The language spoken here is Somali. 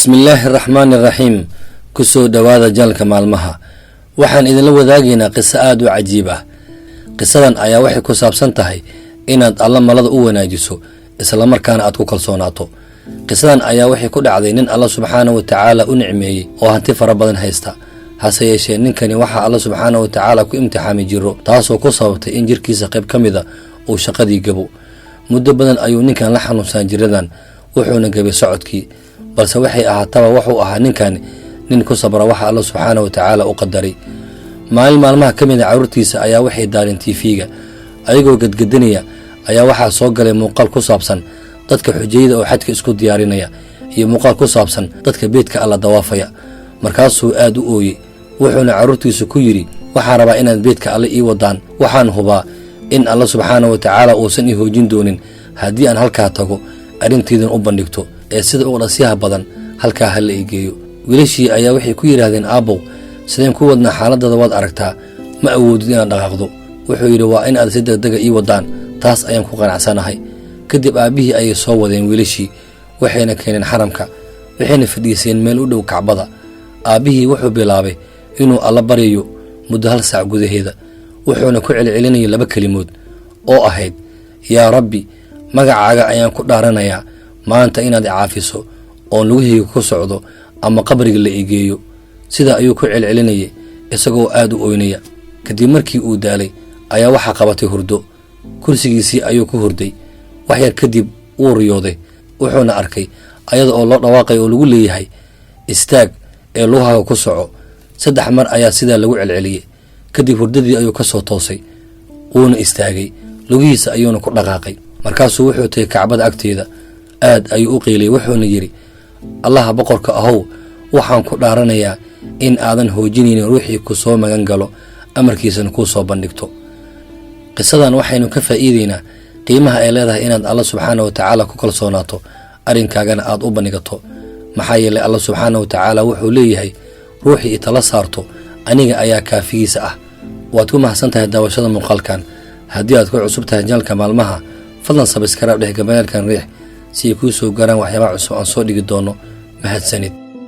bismillaahi raxmaani raxiim kusoo dhowaada janalka maalmaha waxaan idinla wadaagaynaa qiso aad u cajiib ah. qisadan ayaa waxay ku saabsan tahay inaad alla malada u wanaajiso isla markaana aad ku kalsoonaato. qisadan ayaa waxay ku dhacday nin alla subxaanahu wa tacaala u nicmeeyey oo hanti fara badan haysta, hase yeeshee ninkani waxaa alla subxaanahu wa tacaala ku imtixaami jiro, taasoo ku sababtay in jirkiisa qayb ka mida uu shaqadii gabo. muddo badan ayuu ninkan la xanuunsan jiradan, wuxuuna gabay socodkii, balse waxay ahaataba wuxuu ahaa ninkan nin ku sabra waxa alla subxaanahu wa tacaala u qadaray. maalin maalmaha ka mida carruurtiisa ayaa waxay daareen tiifiga, ayagoo gadgadanaya ayaa waxaa soo galay muuqaal ku saabsan dadka xujayada oo xajka isku diyaarinaya iyo muuqaal ku saabsan dadka beedka alla dawaafaya. markaasuu aad u ooyey, wuxuuna carruurtiisa ku yidhi, waxaan rabaa inaad beedka alle ii wadaan, waxaan hubaa in alla subxaanahu wa tacaala uusan ii hoojin doonin haddii aan halkaa tago arrintaydan u bandhigto, ee sida uga dhasyaha badan halkaa ha la igeeyo. wiilashii ayaa waxay ku yidhaahdeen, aabbow sideen ku wadnaa, xaaladada waad aragtaa, ma awoodid inaad dhaqaaqdo. wuxuu yidhi, waa in aad si degdega ii wadaan, taas ayaan ku qanacsanahay. kadib aabbihii ayay soo wadeen wiilashii, waxayna keeneen xaramka, waxayna fadhiiseen meel u dhow kacbada. aabbihii wuxuu bilaabay inuu alla baryayo muddo 1 saac gudaheeda, wuxuuna ku celcelinayay 2 kelimood oo ahayd, yaa rabbi, magacaaga ayaan ku dhaaranayaa maanta inaad caafiso oon lugahayga ku socdo ama qabriga la igeeyo. sidaa ayuu ku celcelinayay isagoo aad u oynaya. kadib markii uu daalay ayaa waxaa qabatay hurdo, kursigiisii ayuu ku hurday. wax yar kadib wuu riyooday, wuxuuna arkay ayada oo loo dhawaaqay oo lagu leeyahay, istaag ee lugahaaga ku soco. 3 mar ayaa sidaa lagu celceliyey. kadib hurdadii ayuu ka soo toosay, wuuna istaagay, lugihiisa ayuuna ku dhaqaaqay. markaasuu wuxuu tagay kacbada agteeda, aad ayuu u qiilay, wuxuuna yidhi, allaha boqorka ahow, waxaan ku dhaaranayaa in aadan hoojinaynin ruuxii ku soo magan galo, amarkiisana kuu soo bandhigto. qisadan waxaynu ka faa'iidaynaa qiimaha ay leedahay inaad alla subxaanahu wa tacaala ku kalsoonaato, arrinkaagana aad u bandhigato. maxaa yeelay alla subxaanahu wa tacaala wuxuu leeyahay, ruuxii itala saarto aniga ayaa kaafigiisa ah. waad ku mahadsan tahay daawashada muuqaalkan. haddii aad ku cusub tahay janalka maalmaha, fadlan sabskaraab dheh gabaneelkan riix si ay kuu soo gaaraan waxyaabaha cusub aan soo dhigi doono. mahadsanid.